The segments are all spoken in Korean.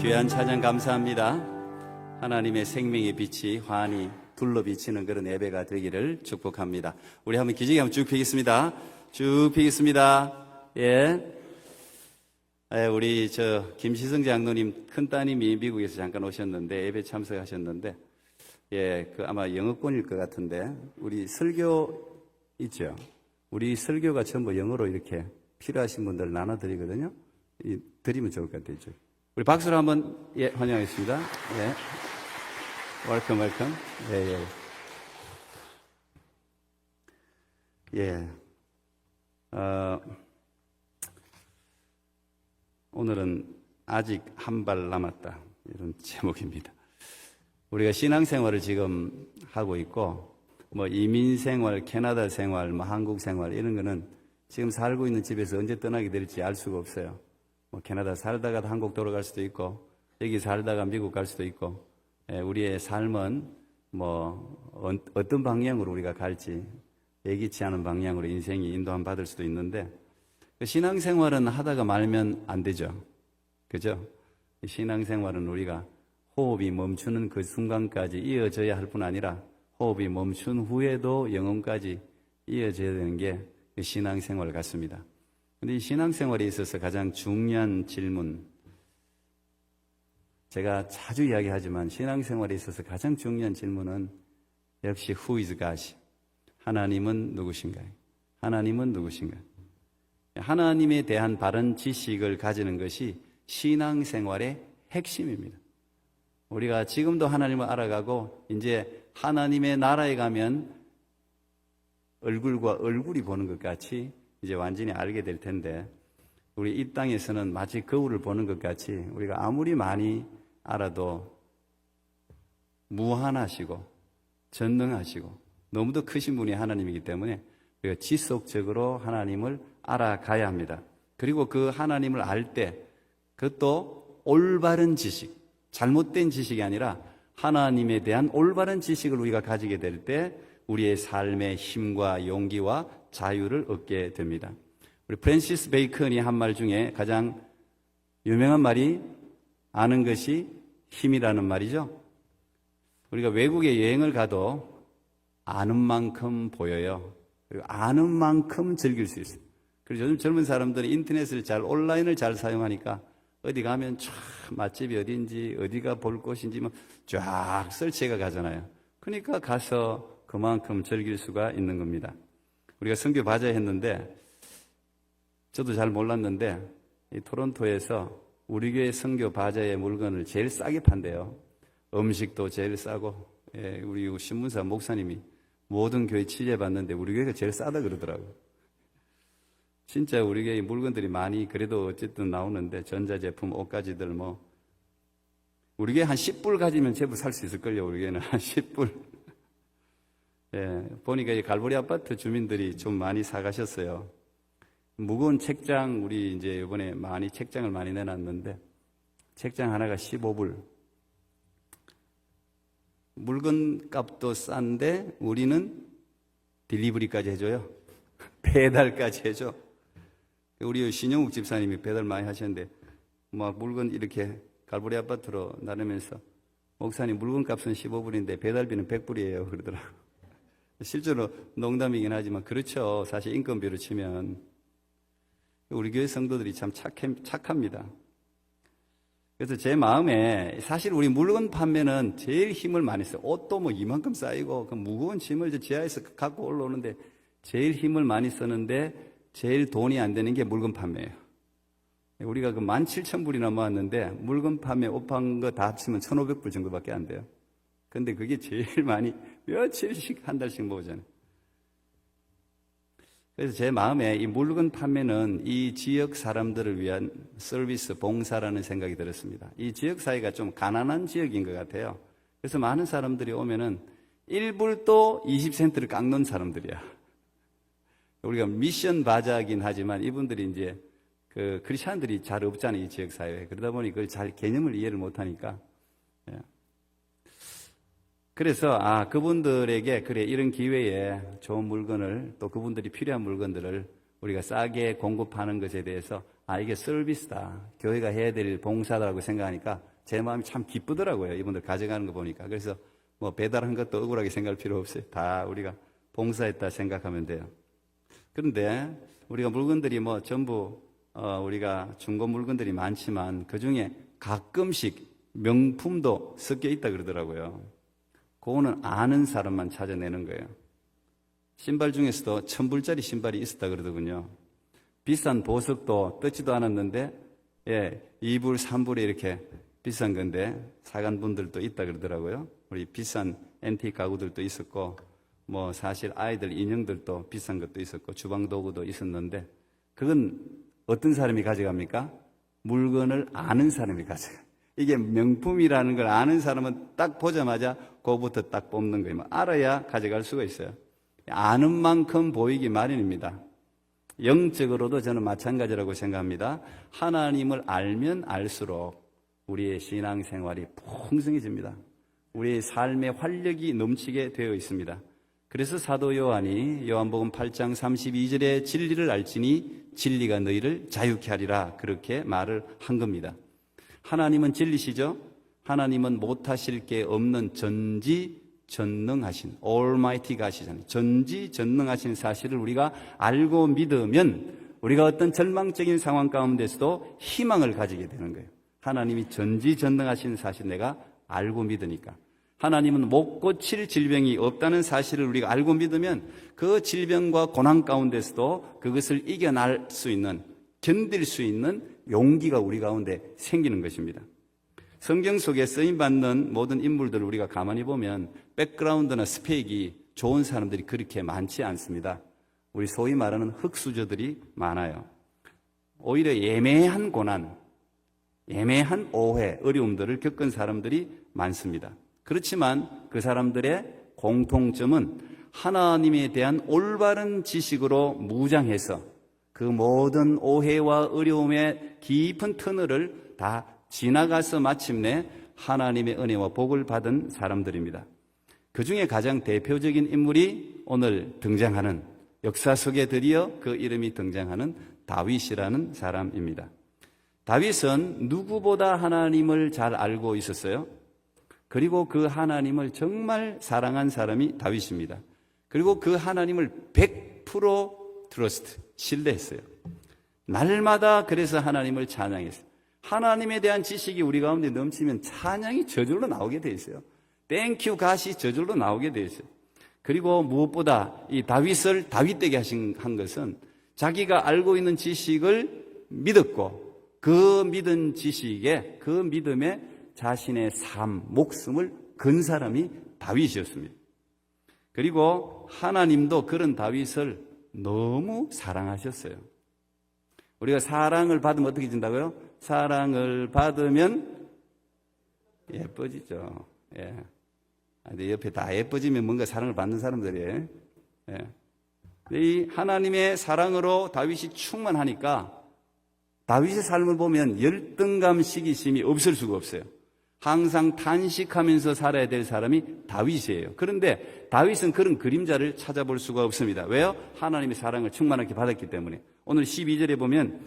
귀한 찬양 감사합니다. 하나님의 생명의 빛이 환히 둘러 비치는 그런 예배가 되기를 축복합니다. 우리 한번 기지개 한번 쭉 펴겠습니다. 쭉 펴겠습니다. 예. 우리 김시성 장로님 큰따님이 미국에서 잠깐 오셨는데 예배 참석하셨는데 아마 영어권일 것 같은데 우리 설교 있죠. 우리 설교가 전부 영어로 이렇게 필요하신 분들 나눠드리거든요. 드리면 좋을 것 같아요. 우리 박수로 한번 환영하겠습니다. 웰컴. 오늘은 아직 한 발 남았다, 이런 제목입니다. 우리가 신앙생활을 지금 하고 있고 이민생활, 캐나다 생활, 한국 생활 이런 거는 지금 살고 있는 집에서 언제 떠나게 될지 알 수가 없어요. 캐나다 살다가 한국 돌아갈 수도 있고 여기 살다가 미국 갈 수도 있고 우리의 삶은 어떤 방향으로 우리가 갈지 예기치 않은 방향으로 인생이 인도함 받을 수도 있는데 신앙생활은 하다가 말면 안 되죠. 그죠? 신앙생활은 우리가 호흡이 멈추는 그 순간까지 이어져야 할 뿐 아니라 호흡이 멈춘 후에도 영혼까지 이어져야 되는 게 신앙생활 같습니다. 그런데 이 신앙생활에 있어서 가장 중요한 질문, 제가 자주 이야기하지만 신앙생활에 있어서 가장 중요한 질문은 역시 Who is God? 하나님은 누구신가요? 하나님은 누구신가요? 하나님에 대한 바른 지식을 가지는 것이 신앙생활의 핵심입니다. 우리가 지금도 하나님을 알아가고 이제 하나님의 나라에 가면 얼굴과 얼굴이 보는 것 같이 이제 완전히 알게 될 텐데 우리 이 땅에서는 마치 거울을 보는 것 같이 우리가 아무리 많이 알아도 무한하시고 전능하시고 너무도 크신 분이 하나님이기 때문에 우리가 지속적으로 하나님을 알아가야 합니다. 그리고 그 하나님을 알 때 그것도 올바른 지식, 잘못된 지식이 아니라 하나님에 대한 올바른 지식을 우리가 가지게 될 때 우리의 삶의 힘과 용기와 자유를 얻게 됩니다. 우리 프랜시스 베이컨이 한 말 중에 가장 유명한 말이 아는 것이 힘이라는 말이죠. 우리가 외국에 여행을 가도 아는 만큼 보여요. 그리고 아는 만큼 즐길 수 있어요. 그래서 요즘 젊은 사람들은 인터넷을 온라인을 잘 사용하니까 어디 가면 쫙 맛집이 어딘지 어디가 볼 곳인지 쫙 설치해가 가잖아요. 그러니까 가서 그만큼 즐길 수가 있는 겁니다. 우리가 선교 바자회 했는데 저도 잘 몰랐는데 이 토론토에서 우리 교회 선교 바자회 물건을 제일 싸게 판대요. 음식도 제일 싸고 우리 신문사 목사님이 모든 교회 취재받는데 우리 교회가 제일 싸다 그러더라고요. 진짜 우리 교회 물건들이 많이 그래도 어쨌든 나오는데 전자제품, 옷가지들 우리 교회 한 10불 가지면 제법 살 수 있을걸요. 우리 교회는 한 10불. 보니까 이 갈보리 아파트 주민들이 좀 많이 사가셨어요. 무거운 책장, 우리 이제 이번에 많이 책장을 많이 내놨는데 책장 하나가 15불. 물건 값도 싼데 우리는 딜리버리까지 해줘요. 배달까지 해줘. 우리 신영욱 집사님이 배달 많이 하셨는데 물건 이렇게 갈보리 아파트로 나누면서 목사님 물건 값은 15불인데 배달비는 100불이에요 그러더라고요. 실제로 농담이긴 하지만 그렇죠. 사실 인건비로 치면 우리 교회 성도들이 참 착합니다. 그래서 제 마음에 사실 우리 물건 판매는 제일 힘을 많이 써요. 옷도 이만큼 쌓이고 그 무거운 짐을 지하에서 갖고 올라오는데 제일 힘을 많이 쓰는데 제일 돈이 안 되는 게 물건 판매예요. 우리가 17,000불이나 모았는데 물건 판매, 옷 판 거 다 합치면 1,500불 정도밖에 안 돼요. 근데 그게 제일 많이 며칠씩 한 달씩 모으잖아요. 그래서 제 마음에 이 물건 판매는 이 지역 사람들을 위한 서비스, 봉사라는 생각이 들었습니다. 이 지역 사회가 좀 가난한 지역인 것 같아요. 그래서 많은 사람들이 오면은 1불도 20센트를 깎는 사람들이야. 우리가 미션 바자긴 하지만 이분들이 이제 크리스찬들이 잘 없잖아요. 이 지역 사회에. 그러다 보니 그걸 잘 개념을 이해를 못하니까. 그래서 그분들에게 그래 이런 기회에 좋은 물건을 또 그분들이 필요한 물건들을 우리가 싸게 공급하는 것에 대해서 이게 서비스다. 교회가 해야 될 봉사다라고 생각하니까 제 마음이 참 기쁘더라고요. 이분들 가져가는 거 보니까. 그래서 뭐 배달한 것도 억울하게 생각할 필요 없어요. 다 우리가 봉사했다 생각하면 돼요. 그런데 우리가 물건들이 뭐 전부 우리가 중고 물건들이 많지만 그 중에 가끔씩 명품도 섞여 있다 그러더라고요. 그거는 아는 사람만 찾아내는 거예요. 신발 중에서도 1,000불짜리 신발이 있었다 그러더군요. 비싼 보석도 뜯지도 않았는데 2불, 3불에 이렇게 비싼 건데 사간 분들도 있다 그러더라고요. 우리 비싼 앤틱 가구들도 있었고 뭐 사실 아이들 인형들도 비싼 것도 있었고 주방 도구도 있었는데 그건 어떤 사람이 가져갑니까? 물건을 아는 사람이 가져가요. 이게 명품이라는 걸 아는 사람은 딱 보자마자 그거부터 딱 뽑는 거예요. 알아야 가져갈 수가 있어요. 아는 만큼 보이기 마련입니다. 영적으로도 저는 마찬가지라고 생각합니다. 하나님을 알면 알수록 우리의 신앙생활이 풍성해집니다. 우리의 삶의 활력이 넘치게 되어 있습니다. 그래서 사도 요한이 요한복음 8장 32절에 진리를 알지니 진리가 너희를 자유케 하리라 그렇게 말을 한 겁니다. 하나님은 진리시죠? 하나님은 못하실 게 없는 전지전능하신 Almighty God이잖아요. 전지전능하신 사실을 우리가 알고 믿으면 우리가 어떤 절망적인 상황 가운데서도 희망을 가지게 되는 거예요. 하나님이 전지전능하신 사실 내가 알고 믿으니까. 하나님은 못 고칠 질병이 없다는 사실을 우리가 알고 믿으면 그 질병과 고난 가운데서도 그것을 이겨낼 수 있는, 견딜 수 있는 용기가 우리 가운데 생기는 것입니다. 성경 속에 쓰임받는 모든 인물들을 우리가 가만히 보면 백그라운드나 스펙이 좋은 사람들이 그렇게 많지 않습니다. 우리 소위 말하는 흙수저들이 많아요. 오히려 애매한 고난, 애매한 오해, 어려움들을 겪은 사람들이 많습니다. 그렇지만 그 사람들의 공통점은 하나님에 대한 올바른 지식으로 무장해서 그 모든 오해와 어려움의 깊은 터널을 다 지나가서 마침내 하나님의 은혜와 복을 받은 사람들입니다. 그 중에 가장 대표적인 인물이 오늘 등장하는, 역사 속에 드디어 그 이름이 등장하는 다윗이라는 사람입니다. 다윗은 누구보다 하나님을 잘 알고 있었어요. 그리고 그 하나님을 정말 사랑한 사람이 다윗입니다. 그리고 그 하나님을 100% 트러스트, 신뢰했어요. 날마다 그래서 하나님을 찬양했어요. 하나님에 대한 지식이 우리 가운데 넘치면 찬양이 저절로 나오게 돼 있어요. 땡큐 갓이 저절로 나오게 돼 있어요. 그리고 무엇보다 이 다윗을 다윗되게 한 것은 자기가 알고 있는 지식을 믿었고 그 믿은 지식에, 그 믿음에 자신의 삶, 목숨을 건 사람이 다윗이었습니다. 그리고 하나님도 그런 다윗을 너무 사랑하셨어요. 우리가 사랑을 받으면 어떻게 된다고요? 사랑을 받으면 예뻐지죠. 예. 근데 옆에 다 예뻐지면 뭔가 사랑을 받는 사람들이에요. 예. 이 하나님의 사랑으로 다윗이 충만하니까 다윗의 삶을 보면 열등감, 시기심이 없을 수가 없어요. 항상 탄식하면서 살아야 될 사람이 다윗이에요. 그런데 다윗은 그런 그림자를 찾아볼 수가 없습니다. 왜요? 하나님의 사랑을 충만하게 받았기 때문에. 오늘 12절에 보면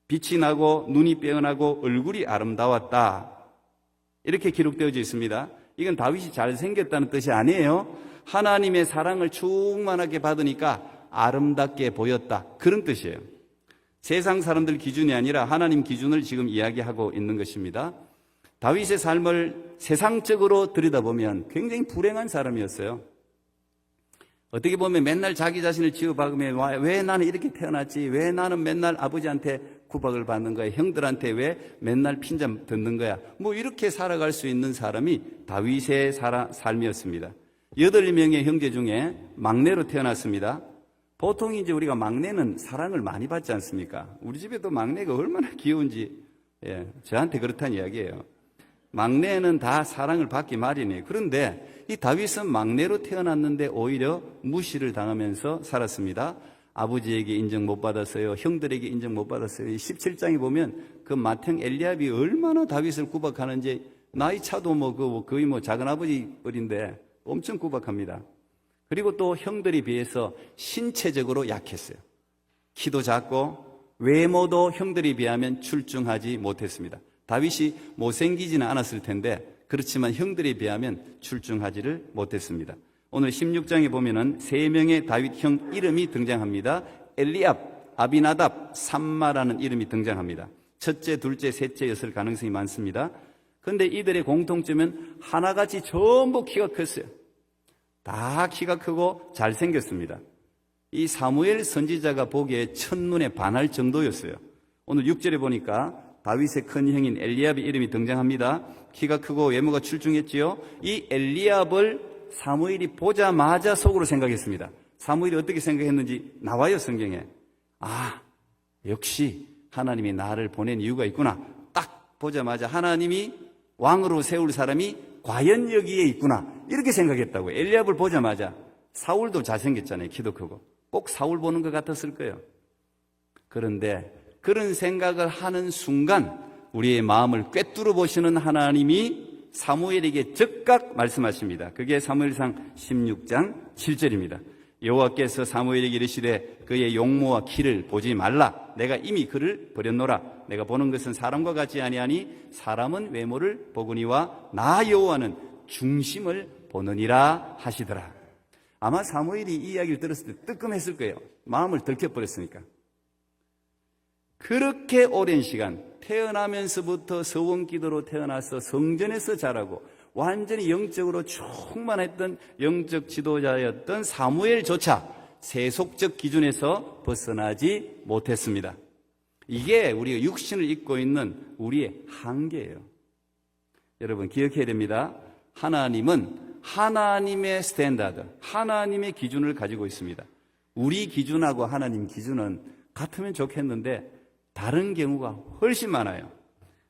빛이 나고 눈이 빼어나고 얼굴이 아름다웠다. 이렇게 기록되어져 있습니다. 이건 다윗이 잘생겼다는 뜻이 아니에요. 하나님의 사랑을 충만하게 받으니까 아름답게 보였다. 그런 뜻이에요. 세상 사람들 기준이 아니라 하나님 기준을 지금 이야기하고 있는 것입니다. 다윗의 삶을 세상적으로 들여다보면 굉장히 불행한 사람이었어요. 어떻게 보면 맨날 자기 자신을 지어박으며 왜 나는 이렇게 태어났지? 왜 나는 맨날 아버지한테 구박을 받는 거야? 형들한테 왜 맨날 핀잔 듣는 거야? 뭐 이렇게 살아갈 수 있는 사람이 다윗의 삶이었습니다. 8명의 형제 중에 막내로 태어났습니다. 보통 이제 우리가 막내는 사랑을 많이 받지 않습니까? 우리 집에도 막내가 얼마나 귀여운지 저한테 그렇다는 이야기예요. 막내는 다 사랑을 받기 마련이에요. 그런데 이 다윗은 막내로 태어났는데 오히려 무시를 당하면서 살았습니다. 아버지에게 인정 못 받았어요. 형들에게 인정 못 받았어요. 17장에 보면 그 맏형 엘리압이 얼마나 다윗을 구박하는지 나이 차도 거의 작은 아버지 어린데 엄청 구박합니다. 그리고 또 형들에 비해서 신체적으로 약했어요. 키도 작고 외모도 형들에 비하면 출중하지 못했습니다. 다윗이 못생기지는 않았을 텐데 그렇지만 형들에 비하면 출중하지를 못했습니다. 오늘 16장에 보면은 3명의 다윗 형 이름이 등장합니다. 엘리압, 아비나답, 삼마라는 이름이 등장합니다. 첫째, 둘째, 셋째였을 가능성이 많습니다. 그런데 이들의 공통점은 하나같이 전부 키가 컸어요. 다 키가 크고 잘생겼습니다. 이 사무엘 선지자가 보기에 첫눈에 반할 정도였어요. 오늘 6절에 보니까 다윗의 큰 형인 엘리압의 이름이 등장합니다. 키가 크고 외모가 출중했지요. 이 엘리압을 사무엘이 보자마자 속으로 생각했습니다. 사무엘이 어떻게 생각했는지 나와요, 성경에. 아, 역시 하나님이 나를 보낸 이유가 있구나. 딱 보자마자 하나님이 왕으로 세울 사람이 과연 여기에 있구나. 이렇게 생각했다고요. 엘리압을 보자마자. 사울도 잘생겼잖아요. 키도 크고. 꼭 사울 보는 것 같았을 거예요. 그런데 그런 생각을 하는 순간 우리의 마음을 꿰뚫어 보시는 하나님이 사무엘에게 즉각 말씀하십니다. 그게 사무엘상 16장 7절입니다. 여호와께서 사무엘에게 이르시되 그의 용모와 키를 보지 말라. 내가 이미 그를 버렸노라. 내가 보는 것은 사람과 같지 아니하니 사람은 외모를 보거니와 나 여호와는 중심을 보느니라 하시더라. 아마 사무엘이 이 이야기를 들었을 때 뜨끔했을 거예요. 마음을 들켜버렸으니까. 그렇게 오랜 시간 태어나면서부터 서원기도로 태어나서 성전에서 자라고 완전히 영적으로 충만했던 영적 지도자였던 사무엘조차 세속적 기준에서 벗어나지 못했습니다. 이게 우리가 육신을 입고 있는 우리의 한계예요. 여러분 기억해야 됩니다. 하나님은 하나님의 스탠다드, 하나님의 기준을 가지고 있습니다. 우리 기준하고 하나님 기준은 같으면 좋겠는데 다른 경우가 훨씬 많아요.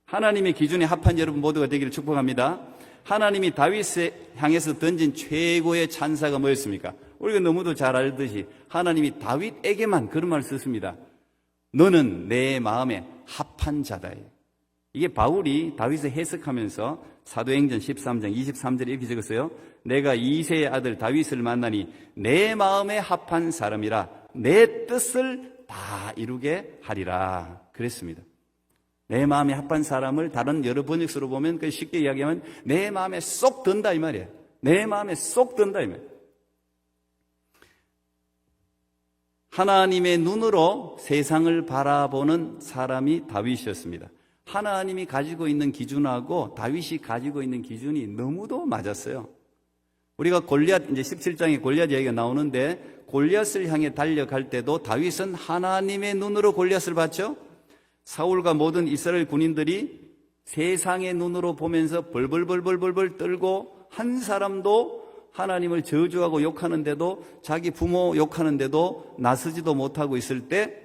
하나님의 기준에 합한 여러분 모두가 되기를 축복합니다. 하나님이 다윗을 향해서 던진 최고의 찬사가 뭐였습니까? 우리가 너무도 잘 알듯이 하나님이 다윗에게만 그런 말을 썼습니다. 너는 내 마음에 합한 자다. 이게 바울이 다윗을 해석하면서 사도행전 13장 23절에 이렇게 적었어요. 내가 이새의 아들 다윗을 만나니 내 마음에 합한 사람이라 내 뜻을 다 이루게 하리라 그랬습니다. 내 마음에 합한 사람을 다른 여러 번역서로 보면 그 쉽게 이야기하면 내 마음에 쏙 든다 이 말이에요. 내 마음에 쏙 든다 이 말이에요. 하나님의 눈으로 세상을 바라보는 사람이 다윗이었습니다. 하나님이 가지고 있는 기준하고 다윗이 가지고 있는 기준이 너무도 맞았어요. 우리가 골리앗 이제 17장에 골리앗 이야기가 나오는데 골리앗을 향해 달려갈 때도 다윗은 하나님의 눈으로 골리앗을 봤죠. 사울과 모든 이스라엘 군인들이 세상의 눈으로 보면서 벌벌벌벌벌 떨고 한 사람도 하나님을 저주하고 욕하는데도 자기 부모 욕하는데도 나서지도 못하고 있을 때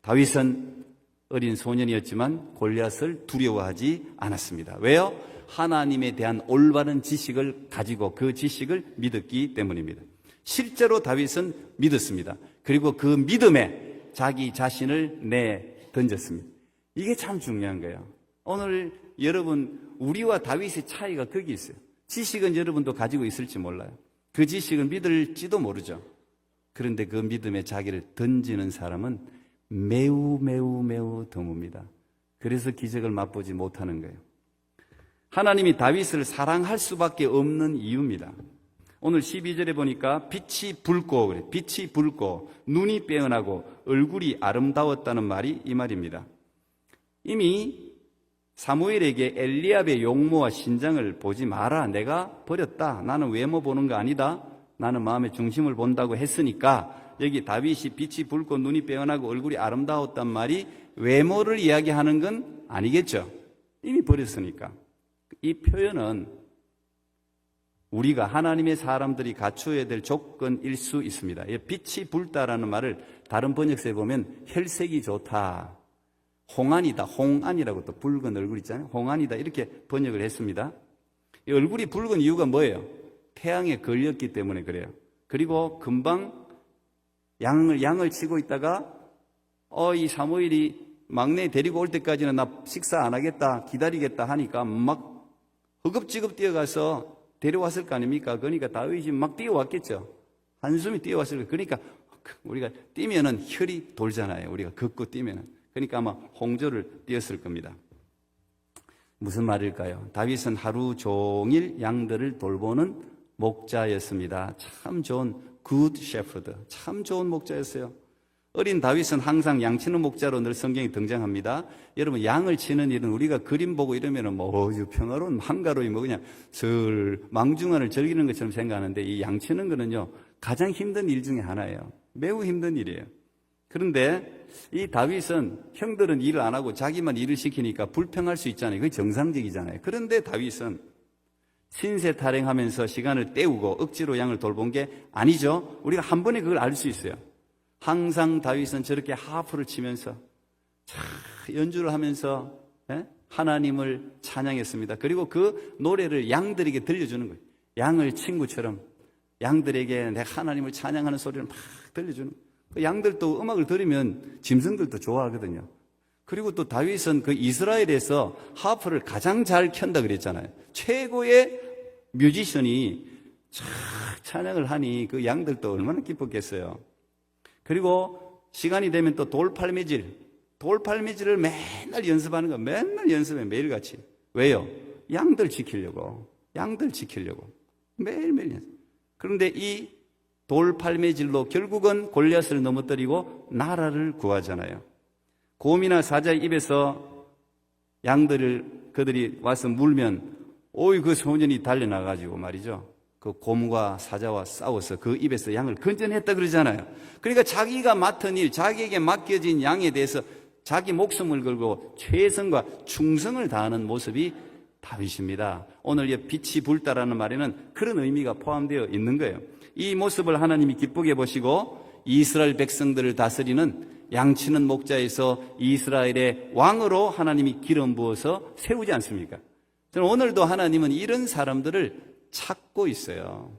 다윗은 어린 소년이었지만 골리앗을 두려워하지 않았습니다. 왜요? 하나님에 대한 올바른 지식을 가지고 그 지식을 믿었기 때문입니다. 실제로 다윗은 믿었습니다. 그리고 그 믿음에 자기 자신을 내던졌습니다. 이게 참 중요한 거예요. 오늘 여러분 우리와 다윗의 차이가 거기 있어요. 지식은 여러분도 가지고 있을지 몰라요. 그 지식을 믿을지도 모르죠. 그런데 그 믿음에 자기를 던지는 사람은 매우 드뭅니다. 그래서 기적을 맛보지 못하는 거예요. 하나님이 다윗을 사랑할 수밖에 없는 이유입니다. 오늘 12절에 보니까 빛이 붉고 그래. 빛이 붉고 눈이 빼어나고 얼굴이 아름다웠다는 말이 이 말입니다. 이미 사무엘에게 엘리압의 용모와 신장을 보지 마라. 내가 버렸다. 나는 외모 보는 거 아니다. 나는 마음의 중심을 본다고 했으니까 여기 다윗이 빛이 붉고 눈이 빼어나고 얼굴이 아름다웠단 말이 외모를 이야기하는 건 아니겠죠. 이미 버렸으니까. 이 표현은 우리가 하나님의 사람들이 갖추어야 될 조건일 수 있습니다. 빛이 붉다라는 말을 다른 번역서에 보면 혈색이 좋다. 홍안이다. 홍안이라고 또 붉은 얼굴 있잖아요. 홍안이다. 이렇게 번역을 했습니다. 이 얼굴이 붉은 이유가 뭐예요? 태양에 걸렸기 때문에 그래요. 그리고 금방 양을 치고 있다가 이 사무엘이 막내 데리고 올 때까지는 나 식사 안 하겠다 기다리겠다 하니까 막 허겁지겁 뛰어가서 데려왔을 거 아닙니까? 그러니까 다윗이 막 뛰어왔겠죠. 한숨이 뛰어왔을 거예요. 그러니까 우리가 뛰면은 혈이 돌잖아요. 우리가 걷고 뛰면은. 그러니까 아마 홍조를 뛰었을 겁니다. 무슨 말일까요? 다윗은 하루 종일 양들을 돌보는 목자였습니다. 참 좋은 good shepherd, 참 좋은 목자였어요. 어린 다윗은 항상 양 치는 목자로 늘 성경에 등장합니다. 여러분, 양을 치는 일은 우리가 그림 보고 이러면은 뭐 평화로운 한가로이 뭐 그냥 슬 망중한을 즐기는 것처럼 생각하는데, 이 양 치는 거는요 가장 힘든 일 중에 하나예요. 매우 힘든 일이에요. 그런데 이 다윗은, 형들은 일을 안 하고 자기만 일을 시키니까 불평할 수 있잖아요. 그게 정상적이잖아요. 그런데 다윗은 신세 타령하면서 시간을 때우고 억지로 양을 돌본 게 아니죠. 우리가 한 번에 그걸 알 수 있어요. 항상 다윗은 저렇게 하프를 치면서 연주를 하면서 하나님을 찬양했습니다. 그리고 그 노래를 양들에게 들려주는 거예요. 양을 친구처럼 양들에게 내가 하나님을 찬양하는 소리를 막 들려주는 거예요. 양들도 음악을 들으면 짐승들도 좋아하거든요. 그리고 또 다윗은 그 이스라엘에서 하프를 가장 잘 켠다 그랬잖아요. 최고의 뮤지션이 찬양을 하니 그 양들도 얼마나 기뻤겠어요. 그리고 시간이 되면 또 돌팔매질을 맨날 연습하는 거, 맨날 연습해, 매일같이. 왜요? 양들 지키려고 매일매일 연습. 그런데 이 돌팔매질로 결국은 골리앗을 넘어뜨리고 나라를 구하잖아요. 곰이나 사자의 입에서 그들이 와서 물면 그 소년이 달려나가지고 말이죠, 그 곰과 사자와 싸워서 그 입에서 양을 건져냈다 그러잖아요. 그러니까 자기가 맡은 일, 자기에게 맡겨진 양에 대해서 자기 목숨을 걸고 최선과 충성을 다하는 모습이 다윗입니다. 오늘 이 빛이 불다라는 말에는 그런 의미가 포함되어 있는 거예요. 이 모습을 하나님이 기쁘게 보시고 이스라엘 백성들을 다스리는 양치는 목자에서 이스라엘의 왕으로 하나님이 기름 부어서 세우지 않습니까? 저는 오늘도 하나님은 이런 사람들을 찾고 있어요.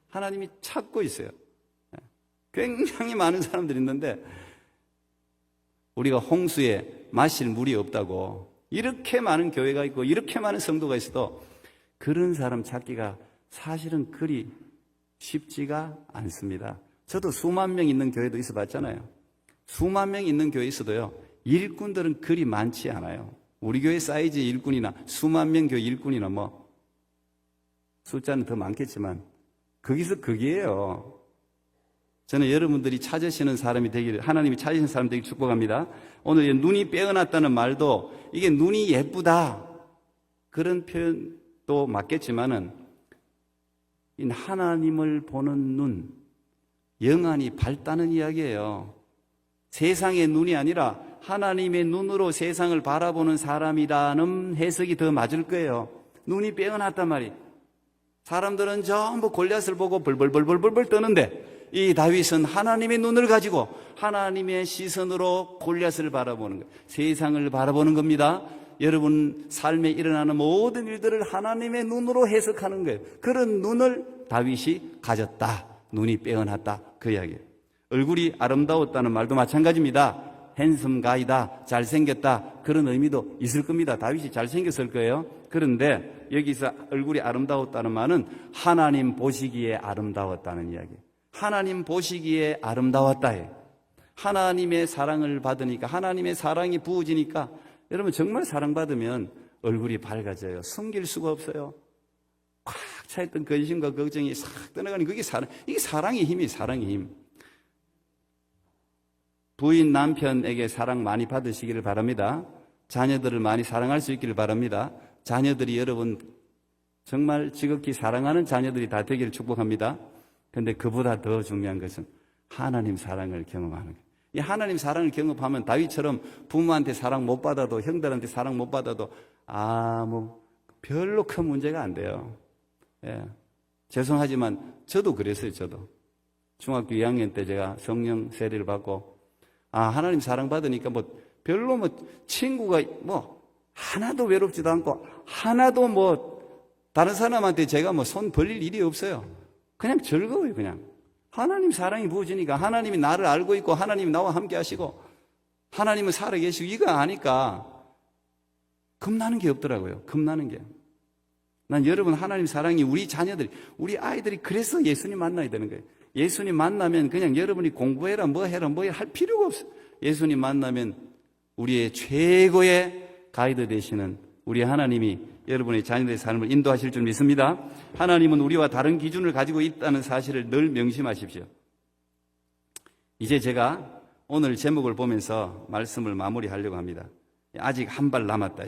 하나님이 찾고 있어요. 굉장히 많은 사람들이 있는데 우리가 홍수에 마실 물이 없다고, 이렇게 많은 교회가 있고 이렇게 많은 성도가 있어도 그런 사람 찾기가 사실은 그리 쉽지가 않습니다. 저도 수만 명 있는 교회도 있어 봤잖아요. 수만 명 있는 교회 있어도요, 일꾼들은 그리 많지 않아요. 우리 교회 사이즈 일꾼이나 수만 명 교회 일꾼이나 뭐 숫자는 더 많겠지만 거기서 거기에요. 저는 여러분들이 찾으시는 사람이 되기를, 하나님이 찾으시는 사람 되기를 축복합니다. 오늘 눈이 빼어났다는 말도 이게 눈이 예쁘다 그런 표현도 맞겠지만은 하나님을 보는 눈, 영안이 밝다는 이야기예요. 세상의 눈이 아니라 하나님의 눈으로 세상을 바라보는 사람이라는 해석이 더 맞을 거예요. 눈이 빼어났단 말이에요. 사람들은 전부 골리앗을 보고 벌벌벌벌벌 떠는데 이 다윗은 하나님의 눈을 가지고 하나님의 시선으로 골리앗을 바라보는 거예요. 세상을 바라보는 겁니다. 여러분 삶에 일어나는 모든 일들을 하나님의 눈으로 해석하는 거예요. 그런 눈을 다윗이 가졌다. 눈이 빼어났다. 그 이야기예요. 얼굴이 아름다웠다는 말도 마찬가지입니다. 핸섬 가이다, 잘생겼다, 그런 의미도 있을 겁니다. 다윗이 잘생겼을 거예요. 그런데 여기서 얼굴이 아름다웠다는 말은 하나님 보시기에 아름다웠다는 이야기예요. 하나님 보시기에 아름다웠다 해. 하나님의 사랑을 받으니까, 하나님의 사랑이 부어지니까, 여러분 정말 사랑받으면 얼굴이 밝아져요. 숨길 수가 없어요. 꽉 차있던 근심과 걱정이 싹 떠나가는 그게 이게 사랑의 힘이에요. 사랑의 힘. 부인 남편에게 사랑 많이 받으시기를 바랍니다. 자녀들을 많이 사랑할 수 있기를 바랍니다. 자녀들이 여러분 정말 지극히 사랑하는 자녀들이 다 되기를 축복합니다. 그런데 그보다 더 중요한 것은 하나님 사랑을 경험하는 거예요. 이 하나님 사랑을 경험하면 다윗처럼 부모한테 사랑 못 받아도, 형들한테 사랑 못 받아도 별로 큰 문제가 안 돼요. 예. 죄송하지만 저도 그랬어요. 저도 중학교 2학년 때 제가 성령 세례를 받고 하나님 사랑받으니까 별로 친구가 하나도 외롭지도 않고 하나도 다른 사람한테 제가 손 벌릴 일이 없어요. 그냥 즐거워요. 그냥 하나님 사랑이 부어지니까 하나님이 나를 알고 있고 하나님이 나와 함께 하시고 하나님은 살아계시고 이거 아니까 겁나는 게 없더라고요. 겁나는 게. 난 여러분 하나님 사랑이 우리 자녀들, 우리 아이들이 그래서 예수님 만나야 되는 거예요. 예수님 만나면 그냥 여러분이 공부해라 뭐 해라 할 필요가 없어요. 예수님 만나면 우리의 최고의 가이드 되시는 우리 하나님이 여러분의 자녀들의 삶을 인도하실 줄 믿습니다. 하나님은 우리와 다른 기준을 가지고 있다는 사실을 늘 명심하십시오. 이제 제가 오늘 제목을 보면서 말씀을 마무리하려고 합니다. 아직 한 발 남았다.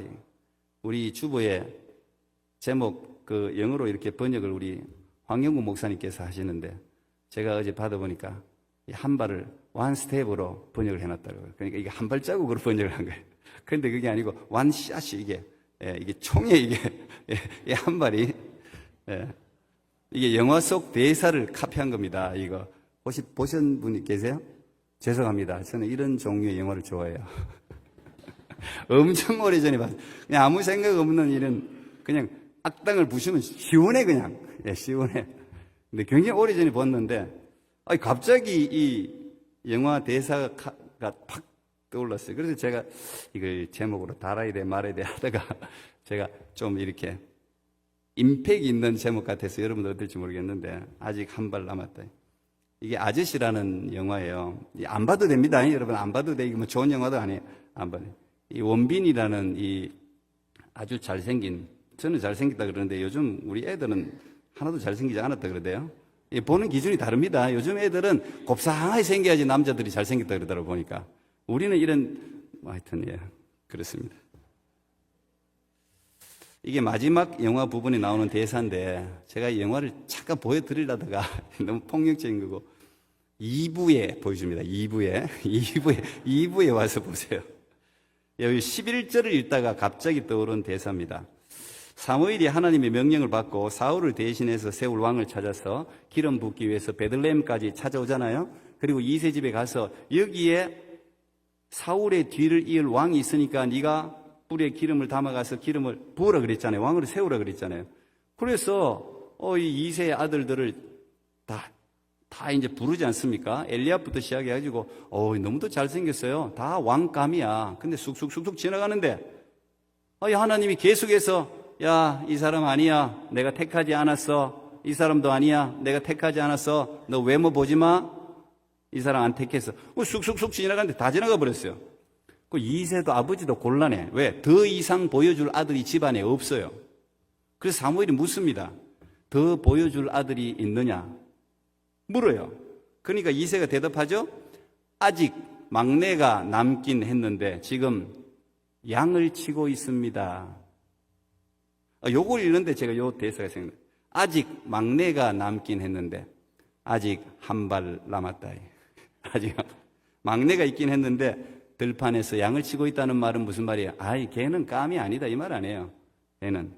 우리 주보에 제목 영어로 이렇게 번역을 우리 황영구 목사님께서 하시는데 제가 어제 받아보니까 한 발을 one step으로 번역을 해놨다고요. 그러니까 이게 한 발자국으로 번역을 한 거예요. 그런데 그게 아니고 one shot이 이게 총에 이게 한 발이 이게 영화 속 대사를 카피한 겁니다. 이거 혹시 보신 분이 계세요? 죄송합니다. 저는 이런 종류의 영화를 좋아해요. 엄청 오래전에 봤어요. 그냥 아무 생각 없는 이런 그냥 악당을 부수면 시원해 그냥. 시원해. 근데 굉장히 오래전에 봤는데 갑자기 이 영화 대사가 팍 떠올랐어요. 그래서 제가 이걸 제목으로 달아야 돼 말아야 돼 하다가 제가 좀 이렇게 임팩 있는 제목 같아서 여러분들 어떨지 모르겠는데 아직 한 발 남았다. 이게 아저씨라는 영화예요. 안 봐도 됩니다. 여러분 안 봐도 돼. 이거 뭐 좋은 영화도 아니에요. 안 봐도. 이 원빈이라는 이 아주 잘생긴, 저는 잘생겼다 그러는데 요즘 우리 애들은 하나도 잘생기지 않았다 그러대요. 보는 기준이 다릅니다. 요즘 애들은 곱상하게 생겨야지 남자들이 잘생겼다 그러더라고 보니까. 우리는 이런, 하여튼, 그렇습니다. 이게 마지막 영화 부분에 나오는 대사인데, 제가 이 영화를 잠깐 보여드리려다가 너무 폭력적인 거고, 2부에 보여줍니다. 2부에 와서 보세요. 여기 11절을 읽다가 갑자기 떠오른 대사입니다. 사무엘이 하나님의 명령을 받고 사울을 대신해서 세울 왕을 찾아서 기름 붓기 위해서 베들레헴까지 찾아오잖아요. 그리고 이세 집에 가서 여기에 사울의 뒤를 이을 왕이 있으니까 네가 뿔에 기름을 담아가서 기름을 부으라 그랬잖아요. 왕으로 세우라 그랬잖아요. 그래서 이 이세의 아들들을 다 이제 부르지 않습니까? 엘리압부터 시작해가지고 너무도 잘생겼어요. 다 왕감이야. 근데 쑥쑥 지나가는데 하나님이 계속해서 야, 이 사람 아니야. 내가 택하지 않았어. 이 사람도 아니야. 내가 택하지 않았어. 너 외모 보지 마. 이 사람 안 택했어. 쑥쑥 지나가는데 다 지나가 버렸어요. 그 이세도 아버지도 곤란해. 왜? 더 이상 보여줄 아들이 집안에 없어요. 그래서 사무엘이 묻습니다. 더 보여줄 아들이 있느냐? 물어요. 그러니까 이세가 대답하죠. 아직 막내가 남긴 했는데 지금 양을 치고 있습니다. 요걸 읽는데 제가 요 대사가 생각나요. 아직 막내가 남긴 했는데 아직 한 발 남았다. 아직 막내가 있긴 했는데 들판에서 양을 치고 있다는 말은 무슨 말이에요? 걔는 감이 아니다 이 말 아니에요. 걔는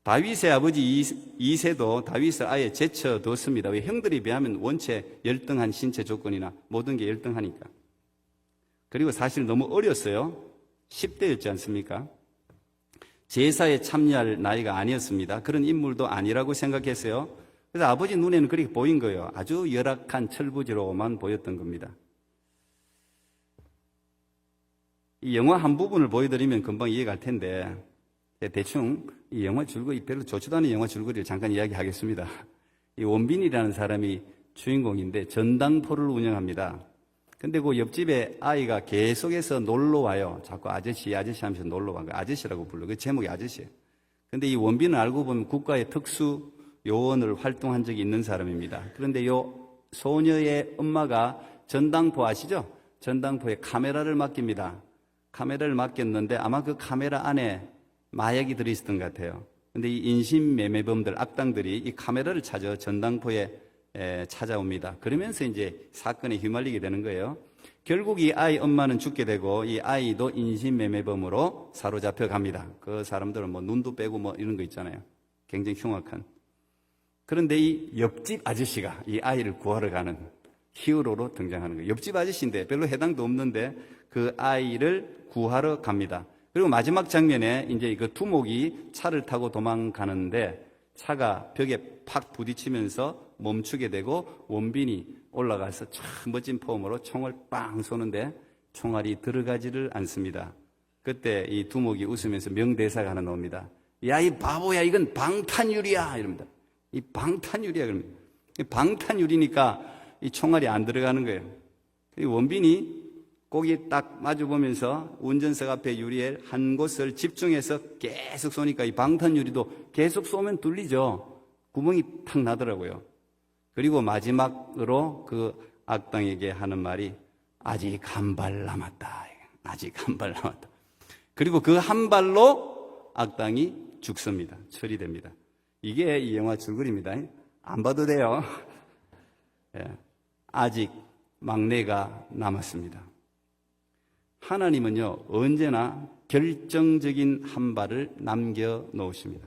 다윗의 아버지 이세도 다윗을 아예 제쳐뒀습니다. 왜? 형들에 비하면 원체 열등한 신체 조건이나 모든 게 열등하니까. 그리고 사실 너무 어렸어요. 10대였지 않습니까? 제사에 참여할 나이가 아니었습니다. 그런 인물도 아니라고 생각했어요. 그래서 아버지 눈에는 그렇게 보인 거예요. 아주 열악한 철부지로만 보였던 겁니다. 이 영화 한 부분을 보여드리면 금방 이해갈 텐데 대충 이 영화 줄거리, 별로 좋지도 않은 영화 줄거리를 잠깐 이야기하겠습니다. 이 원빈이라는 사람이 주인공인데 전당포를 운영합니다. 근데 그 옆집에 아이가 계속해서 놀러 와요. 자꾸 아저씨 하면서 놀러 와요. 아저씨라고 불러요. 그 제목이 아저씨예요. 근데 이 원빈은 알고 보면 국가의 특수 요원을 활동한 적이 있는 사람입니다. 그런데 요 소녀의 엄마가 전당포 아시죠? 전당포에 카메라를 맡깁니다. 카메라를 맡겼는데 아마 그 카메라 안에 마약이 들어있었던 것 같아요. 근데 이 인신매매범들, 악당들이 이 카메라를 찾아 전당포에 찾아옵니다. 그러면서 이제 사건에 휘말리게 되는 거예요. 결국 이 아이 엄마는 죽게 되고 이 아이도 인신매매범으로 사로잡혀 갑니다. 그 사람들은 뭐 눈도 빼고 뭐 이런 거 있잖아요. 굉장히 흉악한. 그런데 이 옆집 아저씨가 이 아이를 구하러 가는 히어로로 등장하는 거예요. 옆집 아저씨인데 별로 해당도 없는데 그 아이를 구하러 갑니다. 그리고 마지막 장면에 이제 그 두목이 차를 타고 도망가는데 차가 벽에 팍 부딪히면서 멈추게 되고 원빈이 올라가서 참 멋진 폼으로 총을 빵 쏘는데 총알이 들어가지를 않습니다. 그때 이 두목이 웃으면서 명대사가 하나 나옵니다. 야, 이 바보야, 이건 방탄유리야 이럽니다. 이 방탄유리야 그럽니다. 방탄유리니까 이 총알이 안 들어가는 거예요. 원빈이 거기 딱 마주보면서 운전석 앞에 유리에 한 곳을 집중해서 계속 쏘니까 이 방탄 유리도 계속 쏘면 뚫리죠. 구멍이 탁 나더라고요. 그리고 마지막으로 그 악당에게 하는 말이 아직 한 발 남았다. 아직 한 발 남았다. 그리고 그 한 발로 악당이 죽습니다. 처리됩니다. 이게 이 영화 줄거리입니다. 안 봐도 돼요. 예, 아직 막내가 남았습니다. 하나님은요, 언제나 결정적인 한 발을 남겨놓으십니다.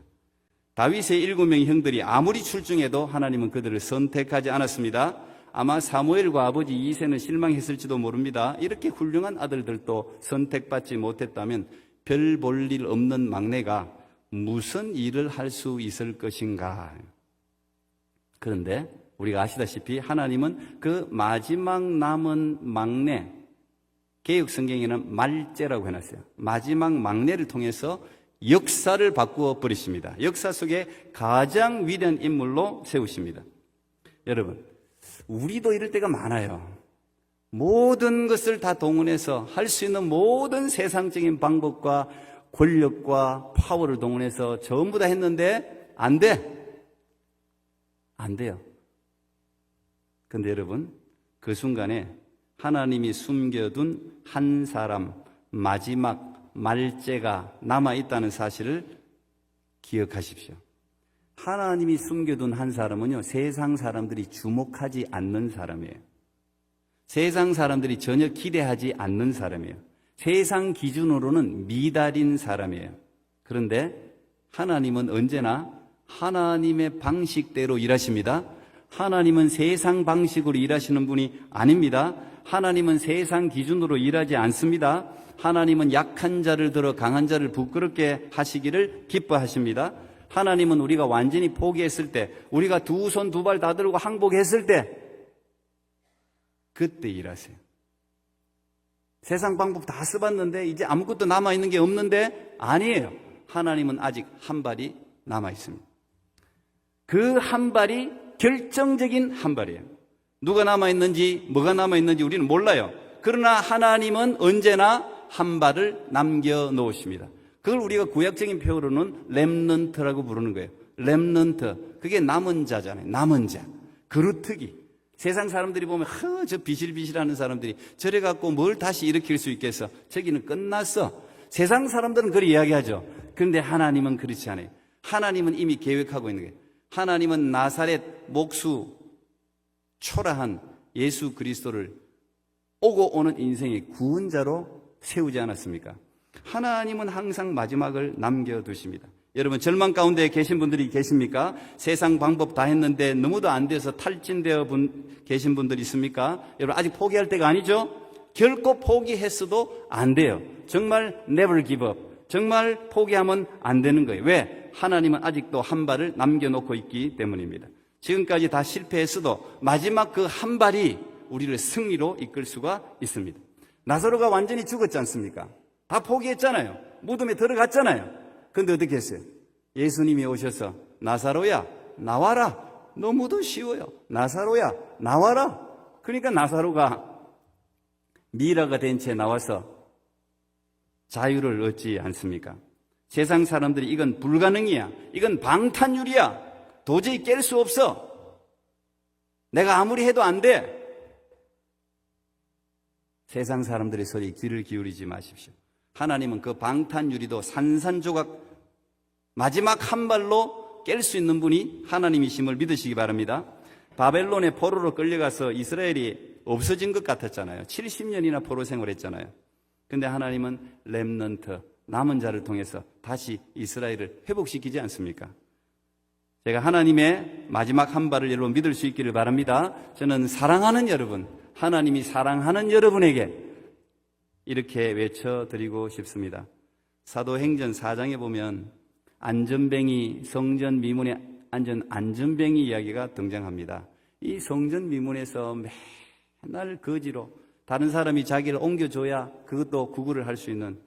다윗의 7명의 형들이 아무리 출중해도 하나님은 그들을 선택하지 않았습니다. 아마 사무엘과 아버지 이새는 실망했을지도 모릅니다. 이렇게 훌륭한 아들들도 선택받지 못했다면 별 볼 일 없는 막내가 무슨 일을 할 수 있을 것인가. 그런데 우리가 아시다시피 하나님은 그 마지막 남은 막내, 개역 성경에는 말째라고 해놨어요. 마지막 막내를 통해서 역사를 바꾸어 버리십니다. 역사 속에 가장 위대한 인물로 세우십니다. 여러분, 우리도 이럴 때가 많아요. 모든 것을 다 동원해서 할 수 있는 모든 세상적인 방법과 권력과 파워를 동원해서 전부 다 했는데 안 돼. 안 돼요. 근데 여러분, 그 순간에 하나님이 숨겨둔 한 사람, 마지막 말째가 남아있다는 사실을 기억하십시오. 하나님이 숨겨둔 한 사람은요, 세상 사람들이 주목하지 않는 사람이에요. 세상 사람들이 전혀 기대하지 않는 사람이에요. 세상 기준으로는 미달인 사람이에요. 그런데 하나님은 언제나 하나님의 방식대로 일하십니다. 하나님은 세상 방식으로 일하시는 분이 아닙니다. 하나님은 세상 기준으로 일하지 않습니다. 하나님은 약한 자를 들어 강한 자를 부끄럽게 하시기를 기뻐하십니다. 하나님은 우리가 완전히 포기했을 때, 우리가 두 손 두 발 다 들고 항복했을 때, 그때 일하세요. 세상 방법 다 써봤는데 이제 아무것도 남아있는 게 없는데 아니에요. 하나님은 아직 한 발이 남아있습니다. 그 한 발이 결정적인 한 발이에요. 누가 남아있는지 뭐가 남아있는지 우리는 몰라요. 그러나 하나님은 언제나 한 발을 남겨놓으십니다. 그걸 우리가 구약적인 표현으로는 렘넌트라고 부르는 거예요. 렘넌트, 그게 남은 자잖아요. 남은 자, 그루트기. 세상 사람들이 보면 저 비실비실하는 사람들이 저래 갖고 뭘 다시 일으킬 수 있겠어. 저기는 끝났어. 세상 사람들은 그렇게 이야기하죠. 그런데 하나님은 그렇지 않아요. 하나님은 이미 계획하고 있는 거예요. 하나님은 나사렛 목수 초라한 예수 그리스도를 오고 오는 인생의 구원자로 세우지 않았습니까? 하나님은 항상 마지막을 남겨두십니다. 여러분, 절망 가운데 계신 분들이 계십니까? 세상 방법 다 했는데 너무도 안 돼서 탈진되어 계신 분들이 있습니까? 여러분, 아직 포기할 때가 아니죠? 결코 포기했어도 안 돼요. 정말 never give up. 정말 포기하면 안 되는 거예요. 왜? 하나님은 아직도 한 발을 남겨놓고 있기 때문입니다. 지금까지 다 실패했어도 마지막 그 한 발이 우리를 승리로 이끌 수가 있습니다. 나사로가 완전히 죽었지 않습니까? 다 포기했잖아요. 무덤에 들어갔잖아요. 그런데 어떻게 했어요? 예수님이 오셔서 나사로야 나와라. 너무도 쉬워요. 나사로야 나와라. 그러니까 나사로가 미라가 된 채 나와서 자유를 얻지 않습니까? 세상 사람들이 이건 불가능이야. 이건 방탄유리야. 도저히 깰 수 없어. 내가 아무리 해도 안 돼. 세상 사람들의 소리에 귀를 기울이지 마십시오. 하나님은 그 방탄유리도 산산조각 마지막 한 발로 깰 수 있는 분이 하나님이심을 믿으시기 바랍니다. 바벨론의 포로로 끌려가서 이스라엘이 없어진 것 같았잖아요. 70년이나 포로 생활했잖아요. 근데 하나님은 렘넌트, 남은 자를 통해서 다시 이스라엘을 회복시키지 않습니까? 제가 하나님의 마지막 한 발을 여러분 믿을 수 있기를 바랍니다. 저는 사랑하는 여러분, 하나님이 사랑하는 여러분에게 이렇게 외쳐드리고 싶습니다. 사도행전 4장에 보면 안전뱅이, 성전 미문에 앉은 안전뱅이 이야기가 등장합니다. 이 성전 미문에서 맨날 거지로 다른 사람이 자기를 옮겨줘야 그것도 구걸을 할 수 있는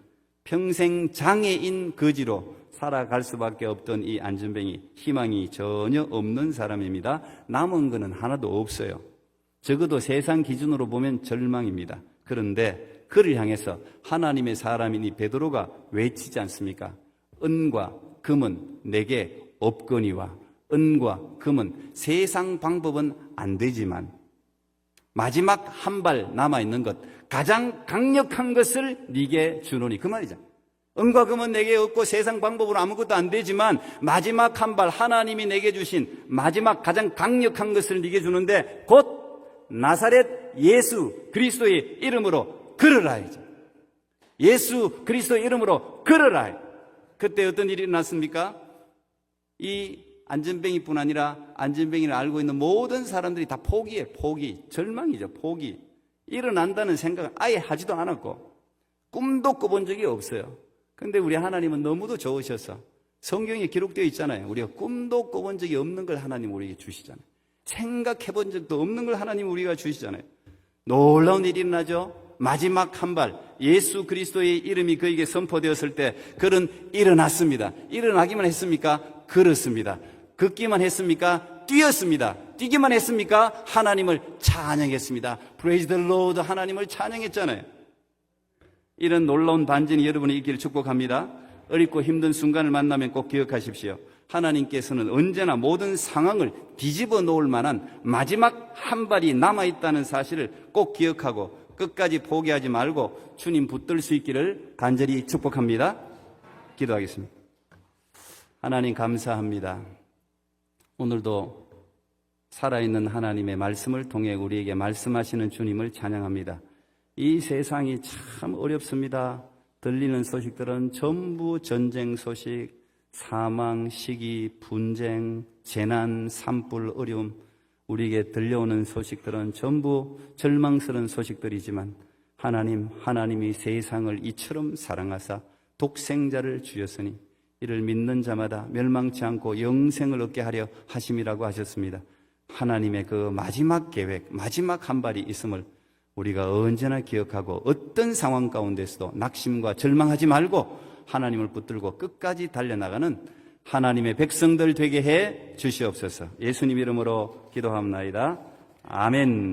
평생 장애인 거지로 살아갈 수밖에 없던 이 안전뱅이, 희망이 전혀 없는 사람입니다. 남은 거는 하나도 없어요. 적어도 세상 기준으로 보면 절망입니다. 그런데 그를 향해서 하나님의 사람인 이 베드로가 외치지 않습니까? 은과 금은 내게 없거니와 은과 금은 세상 방법은 안 되지만 마지막 한 발 남아있는 것, 가장 강력한 것을 네게 주노니, 그 말이죠. 은과 금은 내게 없고 세상 방법으로 아무것도 안 되지만 마지막 한 발, 하나님이 내게 주신 마지막 가장 강력한 것을 네게 주는데 곧 나사렛 예수 그리스도의 이름으로 걸어라. 예수 그리스도의 이름으로 걸어라. 그때 어떤 일이 일어났습니까? 이 안전뱅이뿐 아니라 안전뱅이를 알고 있는 모든 사람들이 다 포기해. 포기, 절망이죠. 포기. 일어난다는 생각을 아예 하지도 않았고 꿈도 꿔본 적이 없어요. 근데 우리 하나님은 너무도 좋으셔서 성경에 기록되어 있잖아요. 우리가 꿈도 꿔본 적이 없는 걸 하나님 우리에게 주시잖아요. 생각해 본 적도 없는 걸 하나님 우리가 주시잖아요. 놀라운 일이 일어나죠. 마지막 한 발, 예수 그리스도의 이름이 그에게 선포되었을 때 그는 일어났습니다. 일어나기만 했습니까? 걸었습니다. 걷기만 했습니까? 뛰었습니다. 뛰기만 했습니까? 하나님을 찬양했습니다. Praise the Lord, 하나님을 찬양했잖아요. 이런 놀라운 반전이 여러분이 있기를 축복합니다. 어렵고 힘든 순간을 만나면 꼭 기억하십시오. 하나님께서는 언제나 모든 상황을 뒤집어 놓을 만한 마지막 한 발이 남아있다는 사실을 꼭 기억하고 끝까지 포기하지 말고 주님 붙들 수 있기를 간절히 축복합니다. 기도하겠습니다. 하나님 감사합니다. 오늘도 살아있는 하나님의 말씀을 통해 우리에게 말씀하시는 주님을 찬양합니다. 이 세상이 참 어렵습니다. 들리는 소식들은 전부 전쟁 소식, 사망, 시기, 분쟁, 재난, 산불, 어려움. 우리에게 들려오는 소식들은 전부 절망스러운 소식들이지만 하나님이 세상을 이처럼 사랑하사 독생자를 주셨으니 이를 믿는 자마다 멸망치 않고 영생을 얻게 하려 하심이라고 하셨습니다. 하나님의 그 마지막 계획, 마지막 한 발이 있음을 우리가 언제나 기억하고 어떤 상황 가운데서도 낙심과 절망하지 말고 하나님을 붙들고 끝까지 달려나가는 하나님의 백성들 되게 해 주시옵소서. 예수님 이름으로 기도합니다. 아멘.